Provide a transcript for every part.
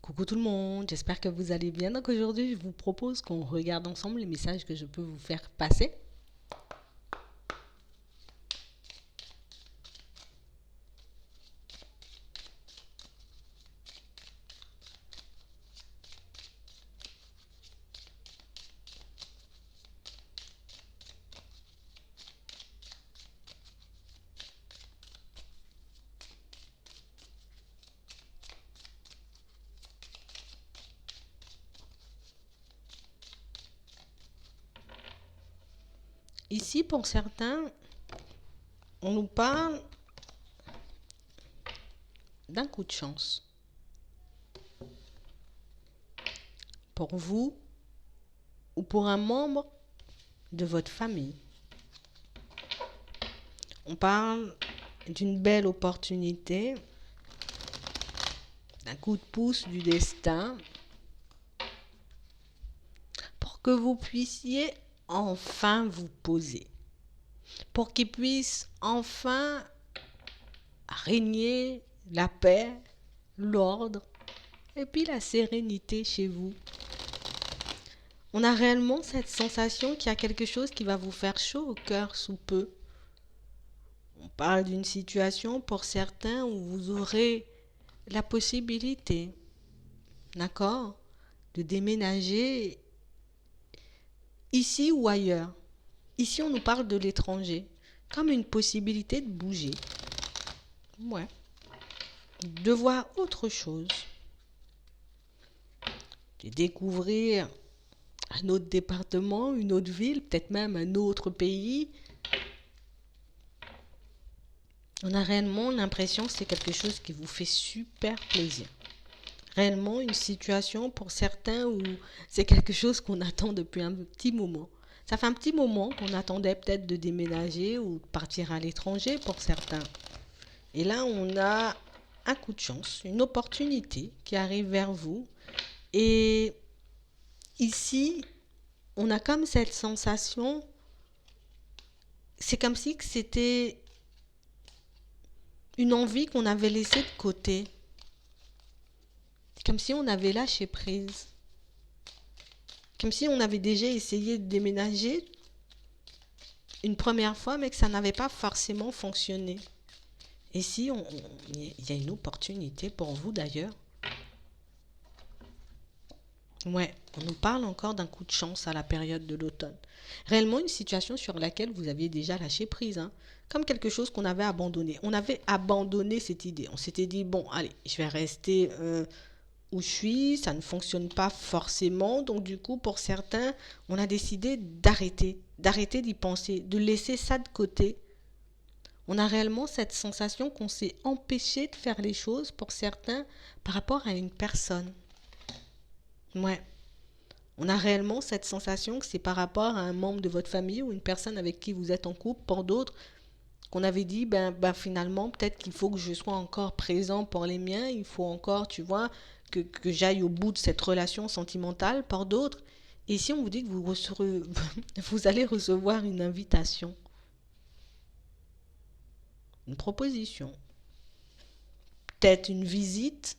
Coucou tout le monde, j'espère que vous allez bien. Donc aujourd'hui, je vous propose qu'on regarde ensemble les messages que je peux vous faire passer. Ici, pour certains, on nous parle d'un coup de chance. Pour vous ou pour un membre de votre famille. On parle d'une belle opportunité, d'un coup de pouce du destin pour que vous puissiez enfin vous poser. Pour qu'il puisse enfin régner la paix, l'ordre et puis la sérénité chez vous. On a réellement cette sensation qu'il y a quelque chose qui va vous faire chaud au cœur sous peu. On parle d'une situation pour certains où vous aurez la possibilité, d'accord, de déménager ici ou ailleurs. Ici, on nous parle de l'étranger comme une possibilité de bouger. Ouais. De voir autre chose. De découvrir un autre département, une autre ville, peut-être même un autre pays. On a réellement l'impression que c'est quelque chose qui vous fait super plaisir. Réellement une situation pour certains où c'est quelque chose qu'on attend depuis un petit moment. Ça fait un petit moment qu'on attendait peut-être de déménager ou de partir à l'étranger pour certains. Et là, on a un coup de chance, une opportunité qui arrive vers vous. Et ici, on a comme cette sensation, c'est comme si c'était une envie qu'on avait laissée de côté. C'est comme si on avait lâché prise. Comme si on avait déjà essayé de déménager une première fois, mais que ça n'avait pas forcément fonctionné. Et si il y a une opportunité pour vous d'ailleurs. Ouais, on nous parle encore d'un coup de chance à la période de l'automne. Réellement une situation sur laquelle vous aviez déjà lâché prise, hein, comme quelque chose qu'on avait abandonné. On avait abandonné cette idée. On s'était dit, bon, allez, je vais rester où je suis, ça ne fonctionne pas forcément. Donc du coup, pour certains, on a décidé d'arrêter d'y penser, de laisser ça de côté. On a réellement cette sensation qu'on s'est empêché de faire les choses pour certains par rapport à une personne. Ouais. On a réellement cette sensation que c'est par rapport à un membre de votre famille ou une personne avec qui vous êtes en couple. Pour d'autres, qu'on avait dit, finalement, peut-être qu'il faut que je sois encore présent pour les miens. Il faut encore, tu vois, que j'aille au bout de cette relation sentimentale. Pour d'autres, et si on vous dit que vous allez recevoir une invitation, une proposition, peut-être une visite,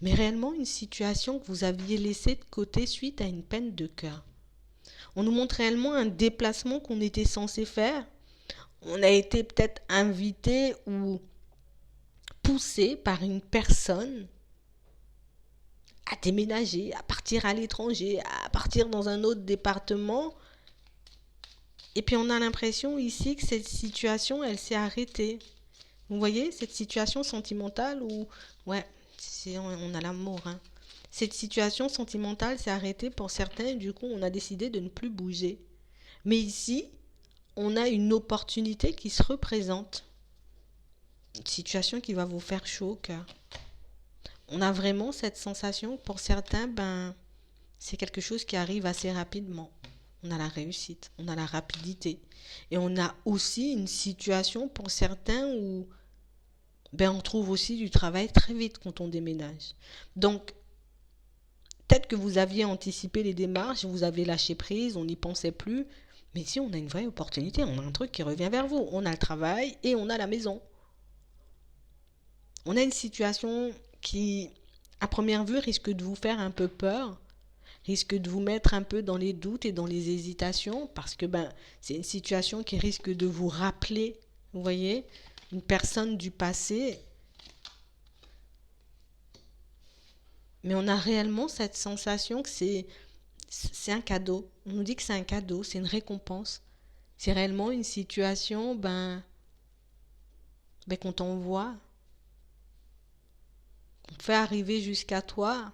mais réellement une situation que vous aviez laissée de côté suite à une peine de cœur. On nous montre réellement un déplacement qu'on était censé faire. On a été peut-être invité ou poussé par une personne à déménager, à partir à l'étranger, à partir dans un autre département. Et puis on a l'impression ici que cette situation, elle s'est arrêtée. Vous voyez, cette situation sentimentale où, ouais, on a l'amour, hein. Cette situation sentimentale s'est arrêtée pour certains et du coup on a décidé de ne plus bouger. Mais ici, on a une opportunité qui se représente. Une situation qui va vous faire chaud au cœur. On a vraiment cette sensation que pour certains, c'est quelque chose qui arrive assez rapidement. On a la réussite, on a la rapidité. Et on a aussi une situation pour certains où on trouve aussi du travail très vite quand on déménage. Donc, peut-être que vous aviez anticipé les démarches, vous avez lâché prise, on n'y pensait plus. Mais ici, on a une vraie opportunité, on a un truc qui revient vers vous. On a le travail et on a la maison. On a une situation qui à première vue, risque de vous faire un peu peur, risque de vous mettre un peu dans les doutes et dans les hésitations, parce que c'est une situation qui risque de vous rappeler, vous voyez, une personne du passé. Mais on a réellement cette sensation que c'est un cadeau. On nous dit que c'est un cadeau, c'est une récompense. C'est réellement une situation qu'on t'envoie, qu'on fait arriver jusqu'à toi.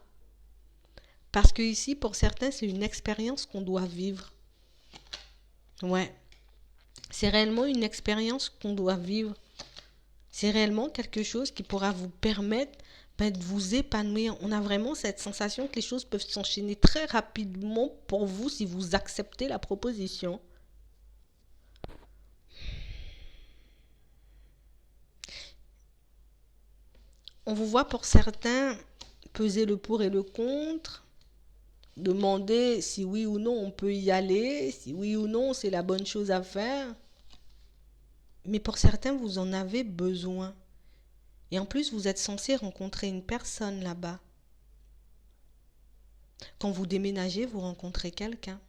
Parce que ici, pour certains, c'est une expérience qu'on doit vivre. Ouais, c'est réellement une expérience qu'on doit vivre. C'est réellement quelque chose qui pourra vous permettre de vous épanouir. On a vraiment cette sensation que les choses peuvent s'enchaîner très rapidement pour vous si vous acceptez la proposition. On vous voit pour certains peser le pour et le contre, demander si oui ou non on peut y aller, si oui ou non c'est la bonne chose à faire. Mais pour certains, vous en avez besoin. Et en plus, vous êtes censé rencontrer une personne là-bas. Quand vous déménagez, vous rencontrez quelqu'un.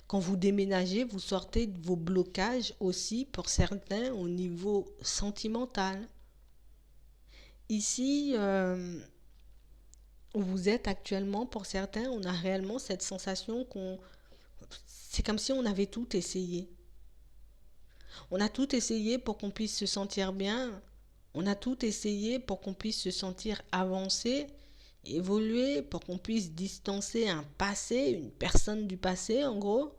Quand vous déménagez, vous sortez de vos blocages aussi, pour certains, au niveau sentimental. Ici, où vous êtes actuellement, pour certains, on a réellement cette sensation c'est comme si on avait tout essayé. On a tout essayé pour qu'on puisse se sentir bien. On a tout essayé pour qu'on puisse se sentir avancé, évoluer, pour qu'on puisse distancer un passé, une personne du passé, en gros.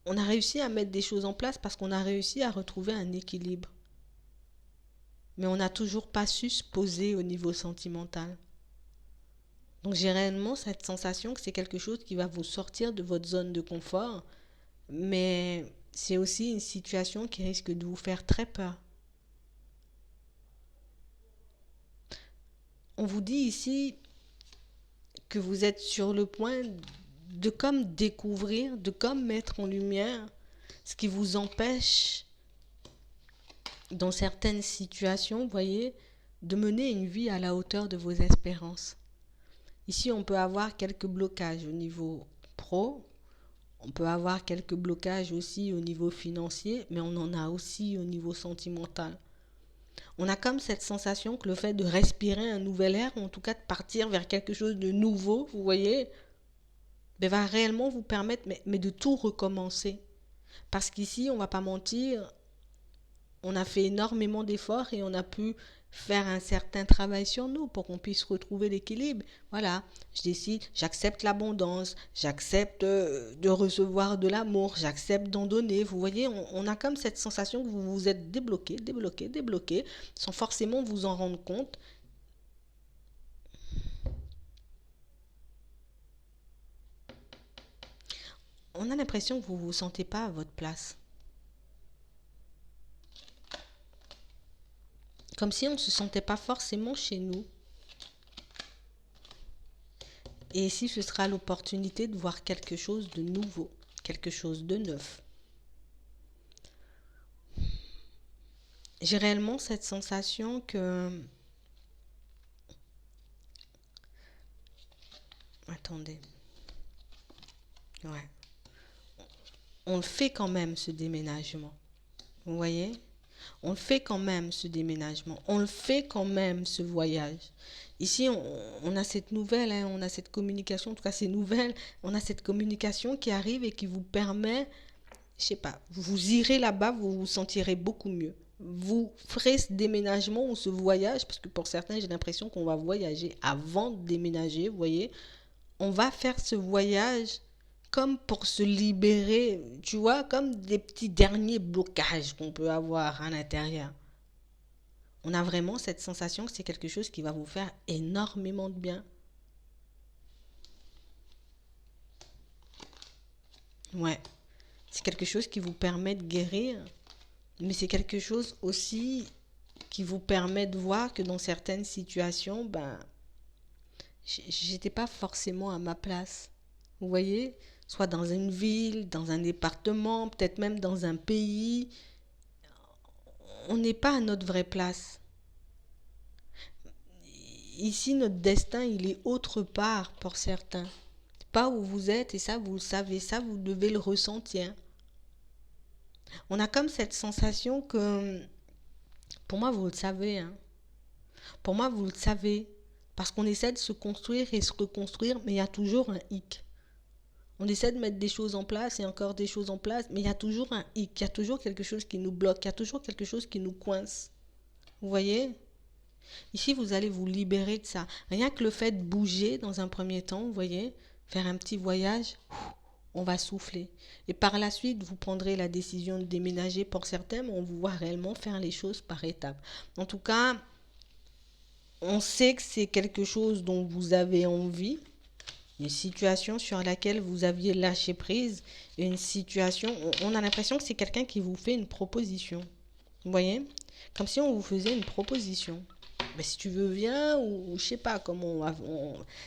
On a réussi à mettre des choses en place parce qu'on a réussi à retrouver un équilibre. Mais on n'a toujours pas su se poser au niveau sentimental. Donc j'ai réellement cette sensation que c'est quelque chose qui va vous sortir de votre zone de confort, mais c'est aussi une situation qui risque de vous faire très peur. On vous dit ici que vous êtes sur le point de comme découvrir, de comme mettre en lumière ce qui vous empêche dans certaines situations, vous voyez, de mener une vie à la hauteur de vos espérances. Ici, on peut avoir quelques blocages au niveau pro, on peut avoir quelques blocages aussi au niveau financier, mais on en a aussi au niveau sentimental. On a comme cette sensation que le fait de respirer un nouvel air, ou en tout cas de partir vers quelque chose de nouveau, vous voyez, va réellement vous permettre mais de tout recommencer. Parce qu'ici, on ne va pas mentir, on a fait énormément d'efforts et on a pu faire un certain travail sur nous pour qu'on puisse retrouver l'équilibre. Voilà, je décide, j'accepte l'abondance, j'accepte de recevoir de l'amour, j'accepte d'en donner. Vous voyez, on a comme cette sensation que vous vous êtes débloqué, sans forcément vous en rendre compte. On a l'impression que vous ne vous sentez pas à votre place. Comme si on ne se sentait pas forcément chez nous. Et ici, ce sera l'opportunité de voir quelque chose de nouveau, quelque chose de neuf. J'ai réellement cette sensation que... Attendez. Ouais. On le fait quand même, ce déménagement. Vous voyez ? On le fait quand même, ce déménagement. On le fait quand même, ce voyage. Ici, on a cette nouvelle, on a cette communication, en tout cas c'est nouvelle, on a cette communication qui arrive et qui vous permet, je sais pas, vous irez là-bas, vous vous sentirez beaucoup mieux. Vous ferez ce déménagement ou ce voyage, parce que pour certains, j'ai l'impression qu'on va voyager avant de déménager, vous voyez. On va faire ce voyage comme pour se libérer, tu vois, comme des petits derniers blocages qu'on peut avoir à l'intérieur. On a vraiment cette sensation que c'est quelque chose qui va vous faire énormément de bien. Ouais, c'est quelque chose qui vous permet de guérir, mais c'est quelque chose aussi qui vous permet de voir que dans certaines situations, j'étais pas forcément à ma place. Vous voyez, soit dans une ville, dans un département, peut-être même dans un pays, on n'est pas à notre vraie place. Ici, notre destin, il est autre part pour certains. Pas où vous êtes, et ça, vous le savez, ça, vous devez le ressentir. On a comme cette sensation que, pour moi, vous le savez, hein. Pour moi, vous le savez. Parce qu'on essaie de se construire et se reconstruire, mais il y a toujours un hic. On essaie de mettre des choses en place et encore des choses en place, mais il y a toujours un hic, il y a toujours quelque chose qui nous bloque, il y a toujours quelque chose qui nous coince. Vous voyez? Ici, vous allez vous libérer de ça. Rien que le fait de bouger dans un premier temps, vous voyez, faire un petit voyage, on va souffler. Et par la suite, vous prendrez la décision de déménager pour certains, mais on vous voit réellement faire les choses par étapes. En tout cas, on sait que c'est quelque chose dont vous avez envie, une situation sur laquelle vous aviez lâché prise, une situation, on a l'impression que c'est quelqu'un qui vous fait une proposition. Vous voyez? Comme si on vous faisait une proposition. Mais si tu veux, viens, ou je sais pas comment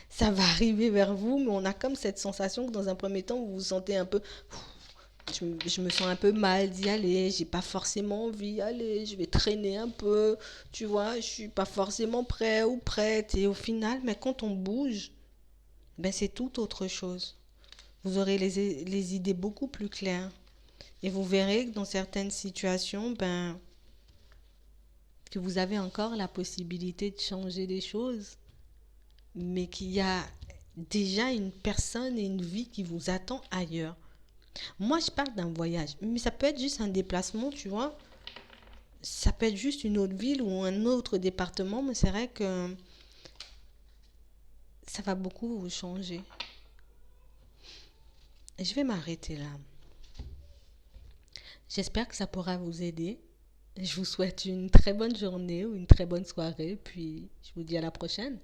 ça va arriver vers vous, mais on a comme cette sensation que dans un premier temps, vous vous sentez un peu, je me sens un peu mal d'y aller, j'ai pas forcément envie d'y aller, je vais traîner un peu, tu vois, je suis pas forcément prêt ou prête. Et au final, mais quand on bouge, ben c'est tout autre chose. Vous aurez les idées beaucoup plus claires. Et vous verrez que dans certaines situations, ben, que vous avez encore la possibilité de changer les choses, mais qu'il y a déjà une personne et une vie qui vous attend ailleurs. Moi, je parle d'un voyage, mais ça peut être juste un déplacement, tu vois. Ça peut être juste une autre ville ou un autre département, mais c'est vrai que ça va beaucoup vous changer. Et je vais m'arrêter là. J'espère que ça pourra vous aider. Je vous souhaite une très bonne journée ou une très bonne soirée, puis je vous dis à la prochaine.